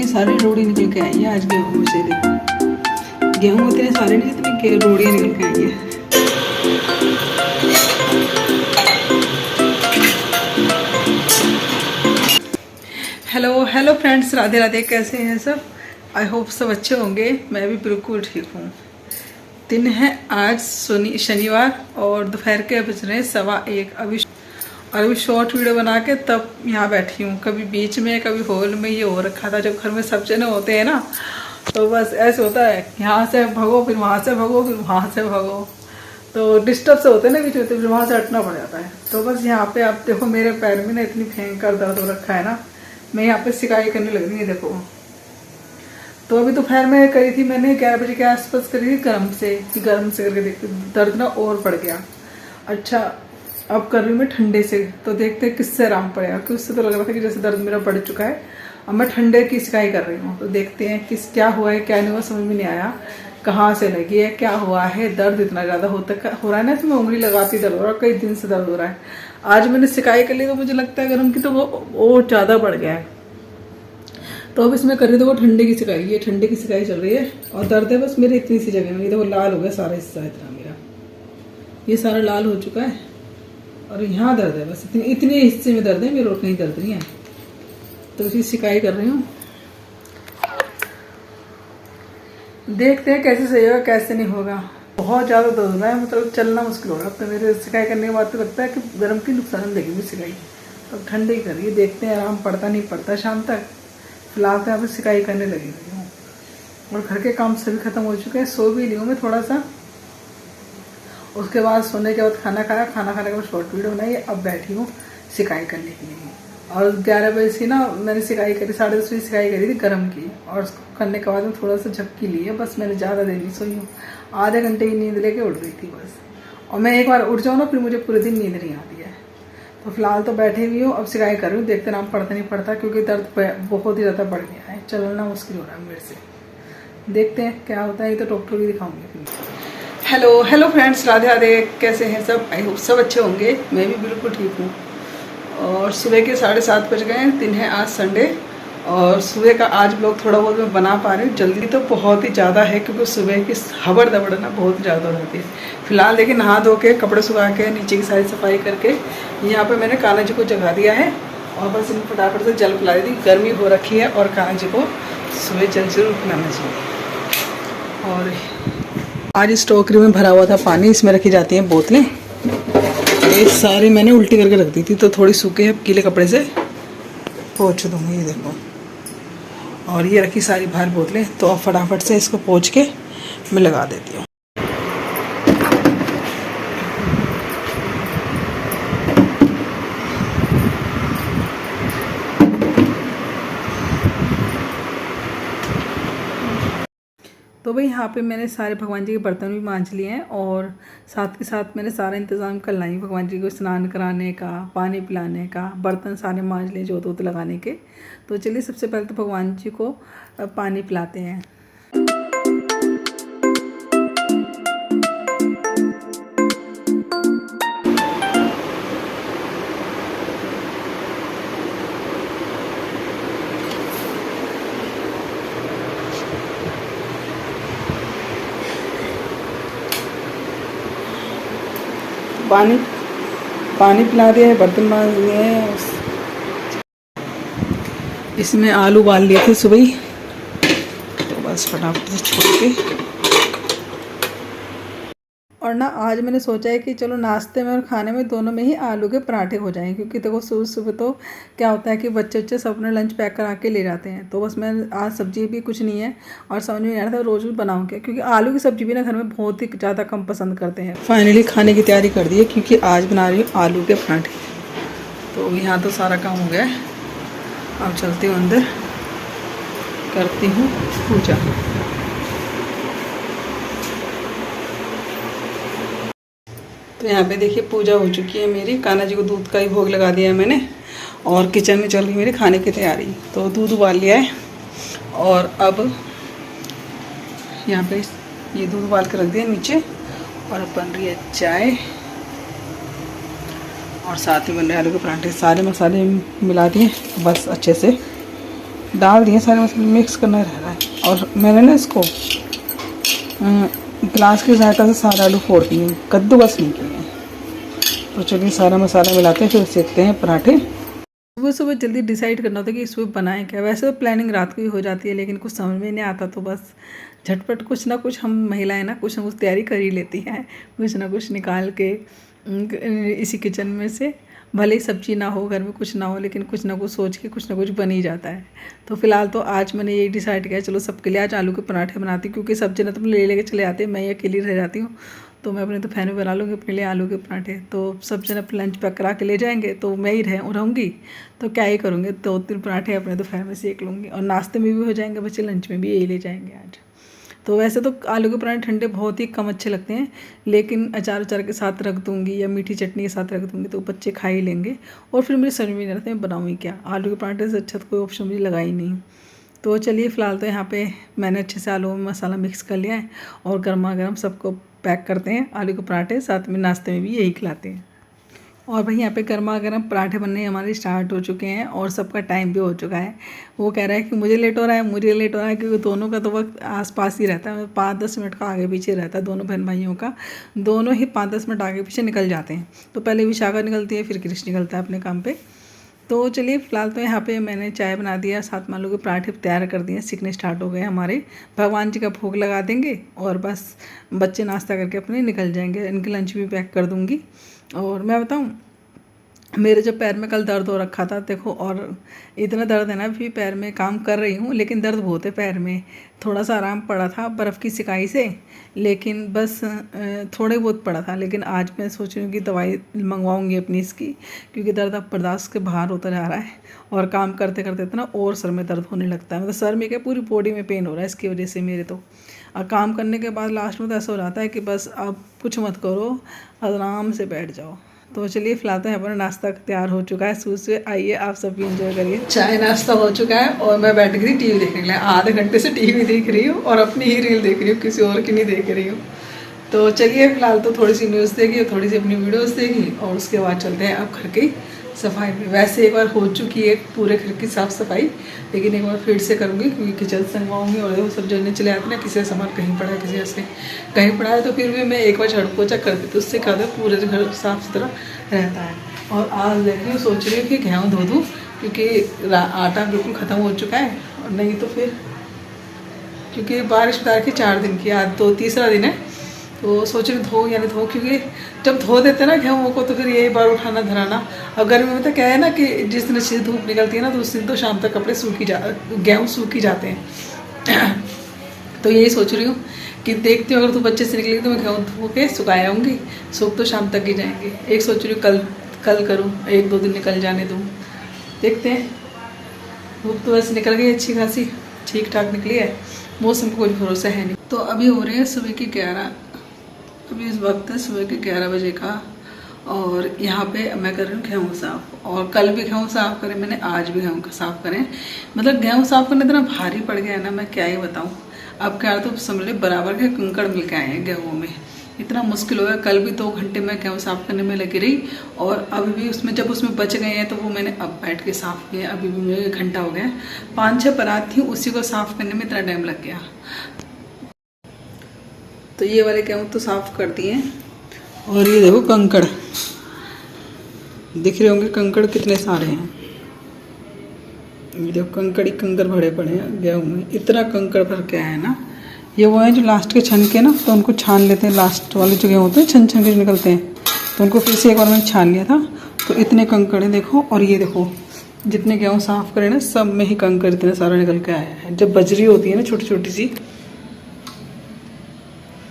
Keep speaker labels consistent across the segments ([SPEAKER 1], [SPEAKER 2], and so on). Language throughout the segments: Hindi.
[SPEAKER 1] सारी रोड़ी निकल के आई है आज गेहूँ से। देखो गेहूँ इतने सारे नहीं जितनी रोड़ियाँ निकल के आई है। Hello hello friends, Radhe Radhe. कैसे हैं सब? आई होप सब अच्छे होंगे। मैं भी बिल्कुल ठीक हूँ। दिन है आज शनिवार और दोपहर के बज रहे 1:15। अभी शॉर्ट वीडियो बना के तब यहाँ बैठी हूँ। कभी बीच में कभी हॉल में ये हो रखा था। जब घर में सब जने होते हैं ना तो बस ऐसे होता है, यहाँ से भगो फिर वहाँ से भगो फिर वहाँ से भगो, तो डिस्टर्ब से होते हैं ना बीच में, तो फिर वहाँ से हटना पड़ जाता है। तो बस यहाँ पे आप देखो मेरे पैर में ना इतनी भयंकर दर्द हो रखा है ना, मैं यहाँ पे सिकाई करने लग रही है। देखो तो अभी दोपहर में करी थी मैंने 11 बजे के आसपास करी थी गर्म से करके देखते दर्द ना और बढ़ गया। अच्छा अब कर रही हूँ मैं ठंडे से, तो देखते हैं किससे आराम पड़ेगा। क्योंकि उससे तो लग रहा था कि जैसे दर्द मेरा बढ़ चुका है। अब मैं ठंडे की सिकाई कर रही हूँ, तो देखते हैं किस क्या हुआ है क्या नहीं हुआ, समझ में नहीं आया कहाँ से लगी है क्या हुआ है। दर्द इतना ज़्यादा हो रहा है ना, इसमें उंगली लगाती दर्द हो रहा है, कई दिन से दर्द हो रहा है। आज मैंने सिकाई कर ली तो मुझे लगता है गर्म की तो वो और ज़्यादा बढ़ गया है। तो अब इसमें कर रही थी वो ठंडे की सिकाई। ये ठंडे की सिकाई चल रही है और दर्द है बस मेरे इतनी सी जगह में। ये तो वो लाल हो गया सारा हिस्सा, इतना मेरा ये सारा लाल हो चुका है और यहाँ दर्द है बस इतने हिस्से में दर्द है मेरे, और कहीं दर्द नहीं है। तो इसी सिकाई कर रही हूँ, देखते हैं कैसे सही होगा कैसे नहीं होगा। बहुत ज़्यादा दर्द हो रहा है, मतलब चलना मुश्किल हो रहा है। अब तो मेरे सिकाई करने के बाद तो लगता है कि गर्म की नुकसान देगी मेरी सिकाई। अब ठंडे ही करिए, देखते हैं आराम पड़ता नहीं पड़ता शाम तक। फिलहाल तो यहाँ पर सिकाई करने लगी हुई हूँ और घर के काम सभी खत्म हो चुके हैं। सो भी ली हूँ मैं थोड़ा सा, उसके बाद सोने के बाद खाना खाया, खाना खाने के बाद शॉर्ट वीडियो बनाई। अब बैठी हूँ सिकाई करने के लिए। और 11 बजे से ना मैंने सिकाई करी, 10:30 बजे सिकाई करी थी गर्म की, और उसको करने के बाद में थोड़ा सा झपकी ली है। बस मैंने ज़्यादा देर नहीं सोई हूँ, आधे घंटे की नींद लेके उठ गई थी बस। और मैं एक बार उठ जाऊँ ना फिर मुझे पूरे दिन नींद नहीं आती है। तो फिलहाल तो बैठे हुई हूँ, अब सिकाई कर रही हूँ, देखते नाम पड़ता नहीं पड़ता, क्योंकि दर्द बहुत ही ज़्यादा बढ़ गया है, चलना मुश्किल हो रहा है मेरे से। देखते हैं क्या होता है, ये तो डॉक्टर भी दिखाऊंगी फिर। Hello friends, Radhe Radhe. कैसे हैं सब? आई होप सब अच्छे होंगे। मैं भी बिल्कुल ठीक हूँ। और सुबह के 7:30 बज गए हैं। दिन है आज संडे, और सुबह का आज ब्लॉग थोड़ा बहुत मैं बना पा रही हूँ। जल्दी तो बहुत ही ज़्यादा है क्योंकि सुबह की हबड़ दबड़ ना बहुत ज़्यादा हो जाती है। फिलहाल देखिए नहा धो के कपड़े सुखा के नीचे की सारी सफाई करके यहाँ पे मैंने कान्हा जी को जगा दिया है, और बस इन फटाफट से जल पिला दी। गर्मी हो रखी है और कान्हा जी को सुबह जल जरूर पिलाना चाहिए। और आज इस टोकरी में भरा हुआ था पानी, इसमें रखी जाती हैं बोतलें। ये सारी मैंने उल्टी करके रख दी थी, तो थोड़ी सूखे है, गीले कपड़े से पोंछ दूँगी। ये देखो, और ये रखी सारी बाहर बोतलें, तो अब फटाफट से इसको पोंछ के मैं लगा देती हूँ। तो भाई यहाँ पे मैंने सारे भगवान जी के बर्तन भी मांज लिए हैं, और साथ के साथ मैंने सारा इंतज़ाम कर लाई भगवान जी को स्नान कराने का, पानी पिलाने का, बर्तन सारे मांज लिए जोत वोत लगाने के। तो चलिए सबसे पहले तो भगवान जी को पानी पिलाते हैं। पानी पिला दिया है, बर्तन मांज लिए हैं। इसमें आलू उबाल लिए थे सुबह ही, तो बस फटाफट से छोड़ के। और ना आज मैंने सोचा है कि चलो नाश्ते में और खाने में दोनों में ही आलू के पराठे हो जाएं, क्योंकि देखो सुबह सुबह तो क्या होता है कि बच्चे सब अपने लंच पैक करा के ले जाते हैं। तो बस मैं आज सब्जी भी कुछ नहीं है और समझ में नहीं आ रहा था रोज़ भी बनाऊँ क्या, क्योंकि आलू की सब्ज़ी भी ना घर में बहुत ही ज़्यादा कम पसंद करते हैं। फाइनली खाने की तैयारी कर दी है, क्योंकि आज बना रही हूँ आलू के पराठे। तो यहाँ तो सारा काम हो गया है, अब चलती हूँ अंदर, करती हूँ पूजा। तो यहाँ पे देखिए पूजा हो चुकी है मेरी। कान्हा जी को दूध का ही भोग लगा दिया है मैंने, और किचन में चल रही मेरी खाने की तैयारी। तो दूध उबाल लिया है, और अब यहाँ पे ये दूध उबाल कर रख दिया नीचे, और अब बन रही है चाय, और साथ में बन रहे आलू के पराठे। सारे मसाले मिला दिए बस अच्छे से, डाल दिए सारे मसाले, मिक्स करना रह रहा है। और मैंने ना इसको गिलास की सहायता से सारे आलू फोड़ दिए, कद्दूकस नहीं किए। तो चलिए सारा मसाला मिलाते हैं, फिर सेकते हैं पराठे। सुबह सुबह जल्दी डिसाइड करना होता है कि सुबह बनाएं क्या। वैसे तो प्लानिंग रात को ही हो जाती है, लेकिन कुछ समझ में नहीं आता, तो बस झटपट कुछ ना कुछ हम महिलाएं ना कुछ तैयारी कर ही लेती हैं, कुछ ना कुछ निकाल के इसी किचन में से। भले ही सब्जी ना हो, घर में कुछ ना हो, लेकिन कुछ ना कुछ सोच के कुछ ना कुछ बन ही जाता है। तो फिलहाल तो आज मैंने यही डिसाइड किया, चलो सबके लिए आज आलू के पराठे बनाती हूँ, क्योंकि सब्जी ना तो ले लेके चले आते हैं, मैं ही अकेली रह जाती हूँ। तो मैं अपने दोपहर में बना लूँगी अपने लिए आलू के पराठे। तो सब जन अपने लंच पैक करा के ले जाएंगे, तो मैं ही रहूँगी, तो क्या ही करूँगी, 2-3 पराठे अपने दोपहर में सेक लूँगी, और नाश्ते में भी हो जाएंगे, बच्चे लंच में भी यही ले जाएंगे आज। तो वैसे तो आलू के पराठे ठंडे बहुत ही कम अच्छे लगते हैं, लेकिन अचार के साथ रख दूँगी या मीठी चटनी के साथ रख दूँगी तो बच्चे खा ही लेंगे। और फिर मुझे समझ में नहीं आता मैं बनाऊँगी क्या। आलू के पराठे से अच्छा तो कोई ऑप्शन मुझे लगा ही नहीं। तो चलिए फ़िलहाल तो यहाँ पे मैंने अच्छे से आलू में मसाला मिक्स कर लिया है, और गर्मा गर्म सबको पैक करते हैं आलू के पराठे, साथ में नाश्ते में भी यही खिलाते हैं। और भाई यहाँ पे गर्मा गर्म पराठे बनने हमारे स्टार्ट हो चुके हैं, और सबका टाइम भी हो चुका है। वो कह रहा है कि मुझे लेट हो रहा है, मुझे लेट हो रहा है, क्योंकि दोनों का तो वक्त आसपास ही रहता है, 5-10 मिनट का आगे पीछे रहता है दोनों बहन भाइयों का। दोनों ही 5-10 मिनट आगे पीछे निकल जाते हैं। तो पहले विशाखा निकलती है, फिर कृष्ण निकलता है अपने काम पर। तो चलिए फ़िलहाल तो यहाँ पे मैंने चाय बना दिया, साथ में आलू के पराठे तैयार कर दिए, सीखने स्टार्ट हो गए हमारे। भगवान जी का भोग लगा देंगे, और बस बच्चे नाश्ता करके अपने निकल जाएंगे। इनके लंच भी पैक कर दूँगी। और मैं बताऊँ, मेरे जो पैर में कल दर्द हो रखा था देखो, और इतना दर्द है ना, अभी पैर में काम कर रही हूँ, लेकिन दर्द बहुत है पैर में। थोड़ा सा आराम पड़ा था बर्फ़ की सिकाई से, लेकिन बस थोड़े बहुत पड़ा था। लेकिन आज मैं सोच रही हूँ कि दवाई मंगवाऊँगी अपनी इसकी, क्योंकि दर्द अब बर्दाश्त के बाहर होता जा रहा है, और काम करते करते इतना और सर में दर्द होने लगता है। मतलब सर में क्या, पूरी बॉडी में पेन हो रहा है इसकी वजह से मेरे तो। और काम करने के बाद लास्ट में तो ऐसा हो जाता है कि बस अब कुछ मत करो, आराम से बैठ जाओ। तो चलिए फ़िलहाल तो यहाँ पर नाश्ता तैयार हो चुका है सुबह से। आइए आप सब भी इंजॉय करिए। चाय नाश्ता हो चुका है, और मैं बैठ गई टीवी देखने के लिए। आधे घंटे से टीवी देख रही हूँ, और अपनी ही रील देख रही हूँ, किसी और की नहीं देख रही हूँ। तो चलिए फ़िलहाल तो थोड़ी सी न्यूज़ देखी और थोड़ी सी अपनी वीडियोज़ देखी, और उसके बाद चलते हैं अब घर की सफाई में। वैसे एक बार हो चुकी है पूरे घर की साफ़ सफाई, लेकिन एक बार फिर से करूँगी, क्योंकि किचन संगवाऊँगी, और वो सब जलने चले आते ना, किसी का सामान कहीं पड़ा है, किसी से कहीं पड़ा है, तो फिर भी मैं एक बार झाड़ू पोछा कर देती, तो उससे क्या होता है पूरे घर साफ़ सुथरा रहता है। और आज देख रही हूँ, सोच रही हूँ कि गेहूँ धो दूँ, क्योंकि आटा बिल्कुल ख़त्म हो चुका है, और नहीं तो फिर क्योंकि बारिश उतार के 4 दिन की, आज तो तीसरा दिन है, तो सोच रही धो या नहीं धो, क्योंकि जब धो देते ना गेहूँ को, तो फिर यही बार उठाना धराना। और गर्मी में तो क्या है ना, कि जिस दिन अच्छी धूप निकलती है ना, तो उस दिन तो शाम तक कपड़े गेहूँ सूख ही जाते हैं। तो यही सोच रही हूँ कि देखती हूँ, अगर धूप अच्छे से निकलेगी तो मैं गेहूँ धो के सुखाए आऊँगी, सूख तो शाम तक ही जाएंगे। एक सोच रही हूँ कल करूँ, 1-2 दिन निकल जाने दूँ, देखते हैं। धूप तो वैसे निकल गई अच्छी खासी, ठीक ठाक निकली है, मौसम का कोई भरोसा है नहीं। तो अभी हो रहे हैं सुबह के 11, अभी इस वक्त है सुबह के 11 बजे का, और यहाँ पे मैं कर रही हूँ गेहूँ साफ़। और कल भी गेहूँ साफ़ करें मैंने, आज भी गेहूँ साफ़ करें। मतलब गेहूँ साफ़ करना इतना भारी पड़ गया है ना, मैं क्या ही बताऊँ। अब क्या तो समझ लो बराबर के कंकड़ मिल के आए हैं गेहूँ में, इतना मुश्किल हो गया। कल भी 2 घंटे मैं गेहूँ साफ़ करने में लगी रही, और अभी भी उसमें जब उसमें बच गए हैं तो वो मैंने अब बैठ के साफ़ किए। अभी भी मुझे 1 घंटा हो गया, 5-6 परात थी, उसी को साफ़ करने में इतना टाइम लग गया। तो ये वाले गेहूँ तो साफ़ कर दिए, और ये देखो कंकड़ दिख रहे होंगे, कंकड़ कितने सारे हैं। ये देखो कंकड़ ही कंकड़ भरे पड़े हैं गेहूँ में, इतना कंकड़ भर के आया है ना। ये वो हैं जो लास्ट के छन के ना, तो उनको छान लेते हैं, लास्ट वाले जो गेहूँ होते हैं छन के जो निकलते हैं, तो उनको फिर से एक बार मैंने छान लिया था। तो इतने कंकड़ हैं देखो, और ये देखो जितने गेहूँ साफ़ करे ना, सब में ही कंकड़ इतने सारा निकल के आया है। जब बजरी होती है ना छोटी छोटी सी,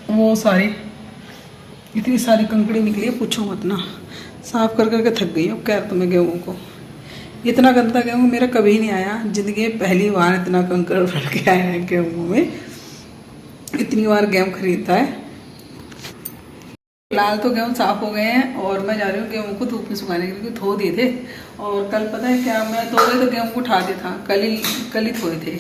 [SPEAKER 1] वो सारी इतनी सारी कंकड़ी निकली है, पूछो मत ना। साफ़ कर करके थक गई हूँ क्या तुम्हें गेहूँ को। इतना गंदा गेहूँ मेरा कभी नहीं आया ज़िंदगी में, पहली बार इतना कंकड़ भर के आया है गेहूँ में। इतनी बार गेहूँ खरीदता है। फिलहाल तो गेहूँ साफ़ हो गए हैं, और मैं जा रही हूँ गेहूँ को धूप में सुखाने के लिए, क्योंकि धो दिए थे। और कल पता है क्या, मैं 2 बजे तो गेहूँ को उठा दिया था, कल ही धोए थे।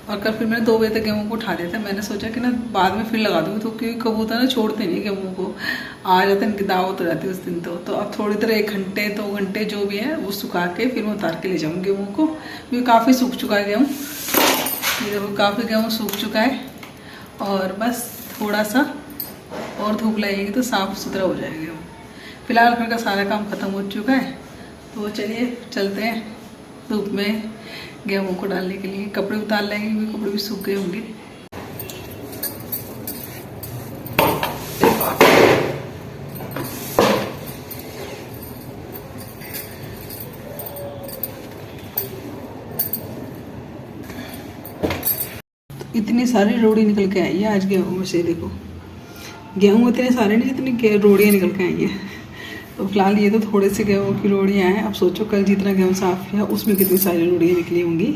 [SPEAKER 1] और कल फिर मैंने 2 बजे तक गेहूँ को उठा दिया था। मैंने सोचा कि ना बाद में फिर लगा दूँगी, तो क्योंकि कबूतर ना छोड़ते नहीं गेहूँ को, आ जाते हैं, इनकी दावत हो जाती है उस दिन। तो अब थोड़ी देर 1 घंटे 2 घंटे जो भी है वो सुखा के फिर मैं उतार के ले जाऊँगी गेहूँ को, क्योंकि काफ़ी सूख चुका है गेहूँ। ये देखो काफ़ी गेहूँ सूख चुका है, और बस थोड़ा सा और धूप लगेगी तो साफ़ सुथरा हो जाएगा गेहूँ। फिलहाल घर का सारा काम ख़त्म हो चुका है, तो चलिए चलते हैं धूप में गेहूँ को डालने के लिए। कपड़े उतार लेंगे क्योंकि कपड़े भी सूख गए होंगे। इतनी सारी रोड़ी निकल के आई है आज गेहूँ में से। देखो गेहूँ इतने सारे नहीं जितनी रोड़ियाँ निकल के आई हैं। तो फिलहाल ये तो थोड़े से गेहूँ की रोड़ियाँ हैं। अब सोचो कल जितना गेहूँ साफ़ किया उसमें कितनी सारी रोड़ियाँ निकली होंगी।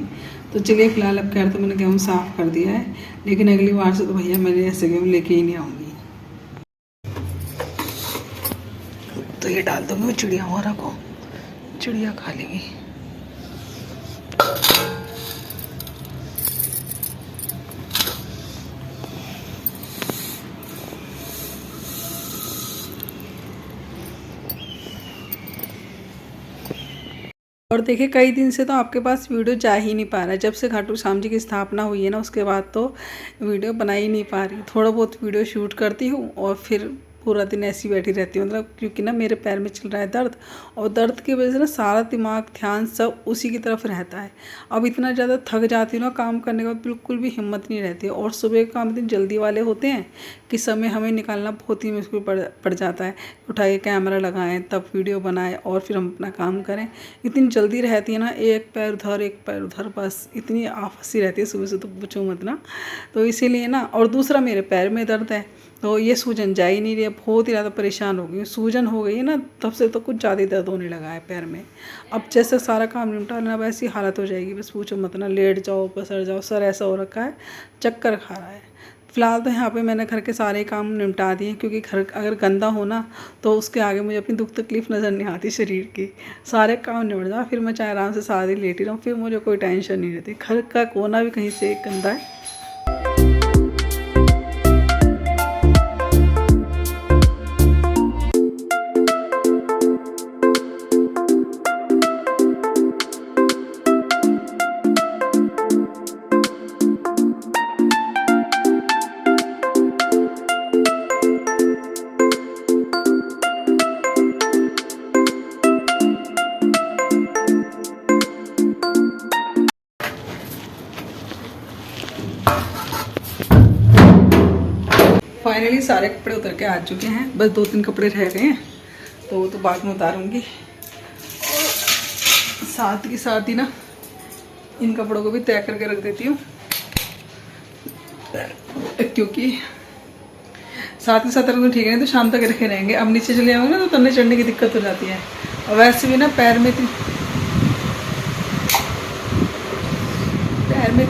[SPEAKER 1] तो चलिए फिलहाल अब खैर तो मैंने गेहूँ साफ़ कर दिया है, लेकिन अगली बार से तो भैया मैंने ऐसे गेहूँ लेके ही नहीं आऊँगी। तो ये डाल दूँगी मैं चिड़िया वगैरह को, चिड़िया खा लेंगी। और देखिए कई दिन से तो आपके पास वीडियो जा ही नहीं पा रहा है। जब से खाटू श्याम जी की स्थापना हुई है ना, उसके बाद तो वीडियो बना ही नहीं पा रही। थोड़ा बहुत वीडियो शूट करती हूँ और फिर पूरा दिन ऐसी बैठी रहती हूँ। मतलब क्योंकि ना मेरे पैर में चल रहा है दर्द, और दर्द की वजह से ना सारा दिमाग ध्यान सब उसी की तरफ रहता है। अब इतना ज़्यादा थक जाती हूँ ना काम करने का, बिल्कुल भी हिम्मत नहीं रहती है। और सुबह के काम इतने जल्दी वाले होते हैं कि समय हमें निकालना बहुत ही मुश्किल पड़ जाता है। उठा के कैमरा लगाएं, तब वीडियो बनाएं और फिर हम अपना काम करें। इतनी जल्दी रहती है ना, एक पैर उधर एक पैर उधर, बस इतनी आफसी रहती है सुबह से तो पूछो मत ना। तो इसीलिए ना, और दूसरा मेरे पैर में दर्द है, तो ये सूजन जा ही नहीं रही है। बहुत ही ज़्यादा परेशान हो गई हूँ। सूजन हो गई है ना तब से तो कुछ ज़्यादा दर्द होने लगा है पैर में। अब जैसे सारा काम निपटा लेना वैसी हालत हो जाएगी, बस पूछो मत ना। लेट जाओ पसर जाओ, सर ऐसा हो रखा है, चक्कर खा रहा है। फ़िलहाल तो यहाँ पे मैंने घर के सारे काम निपटा दिए, क्योंकि घर अगर गंदा हो ना तो उसके आगे मुझे अपनी दुख तकलीफ़ नज़र नहीं आती शरीर की। सारे काम निपट जाओ, फिर मैं चाहे आराम से सारा दिन लेटी रहूँ, फिर मुझे कोई टेंशन नहीं रहती। घर का कोना भी कहीं से गंदा है। फाइनली सारे कपड़े उतर के आ चुके हैं, बस 2-3 कपड़े रह गए हैं, तो वो तो बाद में उतारूंगी। और साथ ही साथ ही ना इन कपड़ों को भी तय करके रख देती हूँ, क्योंकि साथ ही साथ रख तो ठीक है, नहीं तो शाम तक रखे रहेंगे। अब नीचे चले जाऊँगे ना तो तलने चढ़ने की दिक्कत हो जाती है। और वैसे भी ना पैर में इतनी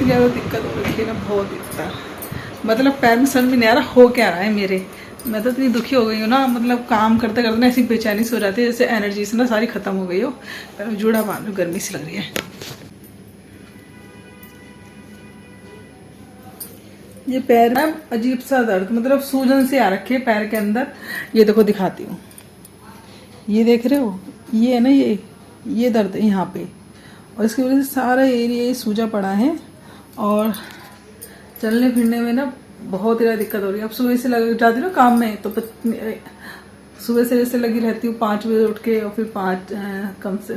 [SPEAKER 1] ज़्यादा दिक्कत हो रखी है ना, बहुत दिक्कत है। मतलब पैर में समझ में नहीं आ रहा हो क्या रहा है मेरे। मैं तो इतनी दुखी हो गई हूँ ना, मतलब काम करते करते ना ऐसी बेचैनी से हो जाती है जैसे एनर्जी से ना सारी ख़त्म हो गई हो। पैर में जूड़ा बांध लो, गर्मी सी लग रही है। ये पैर में अजीब सा दर्द, मतलब सूजन से आ रखी है पैर के अंदर। ये देखो दिखाती हूँ, ये देख रहे हो, ये है ना, ये दर्द है यहाँ पे, और इसकी वजह से सारा एरिया सूजा पड़ा है। और चलने फिरने में ना बहुत ज़्यादा दिक्कत हो रही है। अब सुबह से लग जाती हूँ ना काम में, तो सुबह से जैसे लगी रहती हूँ 5 बजे उठ के, और फिर कम से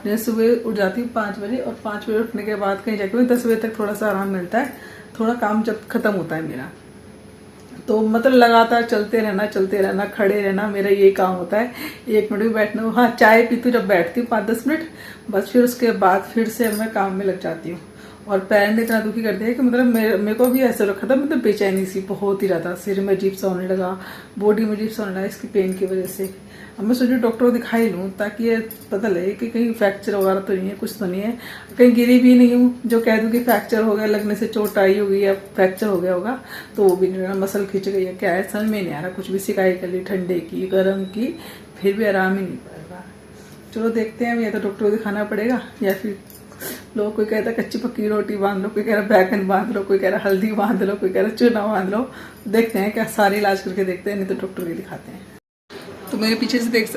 [SPEAKER 1] जैसे सुबह उठ जाती हूँ 5 बजे, और 5 बजे उठने के बाद कहीं जाके 10 बजे तक थोड़ा सा आराम मिलता है। थोड़ा काम जब ख़त्म होता है मेरा, तो मतलब लगातार चलते रहना, खड़े रहना, मेरा ये काम होता है। 1 मिनट भी बैठना, हाँ चाय पीती हूँ जब बैठती हूँ 5-10 मिनट, बस फिर उसके बाद फिर से मैं काम में लग जाती हूँ। और पैर ने इतना दुखी कर दिया कि मतलब मेरे को भी ऐसा रखा था, मतलब बेचैनी सी बहुत ही ज़्यादा, सिर में अजीब सा होने लगा, बॉडी में अजीब सा होने लगा इसकी पेन की वजह से। अब मैं सोची डॉक्टर को दिखाई लूँ, ताकि ये पता लगे कि कहीं फ्रैक्चर वगैरह तो नहीं है, कुछ तो नहीं है, कहीं गिरी भी नहीं हूँ जो कह दूँ कि फ्रैक्चर हो गया, लगने से चोट आई होगी या फ्रैक्चर हो गया होगा, तो वो भी नहीं, मसल खिंच गई है क्या है, समझ में नहीं आ रहा। कुछ भी सिकाई कर ली ठंडे की गर्म की, फिर भी आराम ही नहीं पाएगा। चलो देखते हैं, या तो डॉक्टर को दिखाना पड़ेगा या फिर लोग कोई कहता है कच्ची पक्की रोटी बांध लो, कोई कह रहा बैगन बांध लो, कोई कह रहा हल्दी बांध लो, कोई कह रहा चूना बांध लो। देखते हैं क्या, सारे इलाज करके देखते हैं, नहीं तो डॉक्टर के दिखाते हैं। तो मेरे पीछे से देख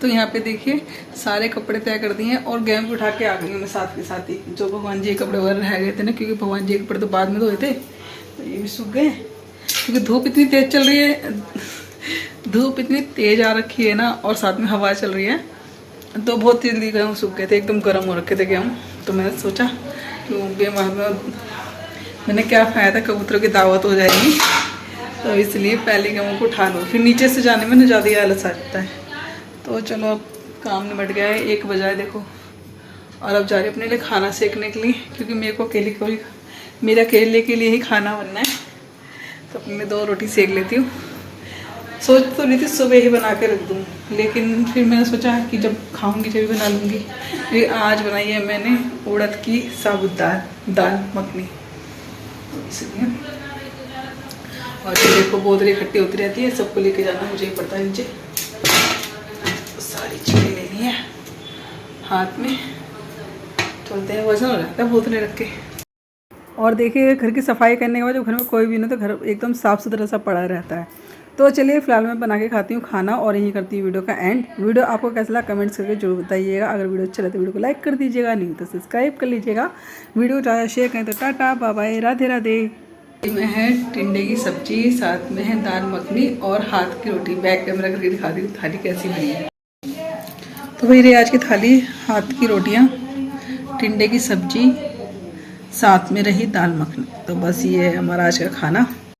[SPEAKER 1] तो यहाँ पे देखिए सारे कपड़े तय कर दिए हैं और गेहूँ भी उठा के आ गई मैं साथ के साथ ही। जो भगवान जी के कपड़े वगैरह रह गए थे ना, क्योंकि भगवान जी के कपड़े तो बाद में धोए थे, तो ये भी सूख गए क्योंकि धूप इतनी तेज चल रही है, धूप इतनी तेज आ रखी है ना, और साथ में हवा चल रही है, तो बहुत जल्दी गेहूँ सूख गए थे, एकदम गर्म हो रखे थे गेहूँ। तो मैंने सोचा कि मैंने क्या खाया था, कबूतरों की दावत हो जाएगी, तो इसलिए पहले गेहूँ को उठा लो, फिर नीचे से जाने में ना ज़्यादा ही आलस आ जाता है। तो चलो अब काम निमट गया है, 1 बजा है देखो, और अब जा रही अपने लिए खाना सेकने के लिए, क्योंकि मेरे अकेले के लिए ही खाना बनना है। तो अपने 2 रोटी सेक लेती हूँ। सोच तो रही थी सुबह ही बना के रख दूँ, लेकिन फिर मैंने सोचा कि जब खाऊंगी जब बना लूँगी। फिर आज बनाई है मैंने उड़द की साबुत दाल मखनी, इसलिए। और ये देखो बोतलें इकट्ठी होती रहती है, सबको लेके जाना मुझे ही पड़ता है नीचे। सारी चीज़ें लेनी है हाथ में, चलते हैं, वजन हो जाता है बोतलें रख के। और देखिए घर की सफाई करने के बाद जब घर में कोई भी नहीं तो घर एकदम साफ़ सुथरा सा पड़ा रहता है। तो चलिए फिलहाल मैं बना के खाती हूँ खाना और यहीं करती हूँ वीडियो का एंड। वीडियो आपको कैसा लगा कमेंट्स करके जरूर बताइएगा। अगर वीडियो अच्छा लगे तो वीडियो को लाइक कर दीजिएगा, नहीं तो सब्सक्राइब कर लीजिएगा। वीडियो ज़्यादा शेयर करें तो tata bye bye, Radhe Radhe. में है टिंडे की सब्जी, साथ में है दाल मखनी और हाथ की रोटी। बैक कैमरा करके दिखा दी थाली कैसी बनी है। तो वही रही आज की थाली, हाथ की रोटियाँ, टिंडे की सब्जी, साथ में रही दाल मखनी। तो बस ये है हमारा आज का खाना।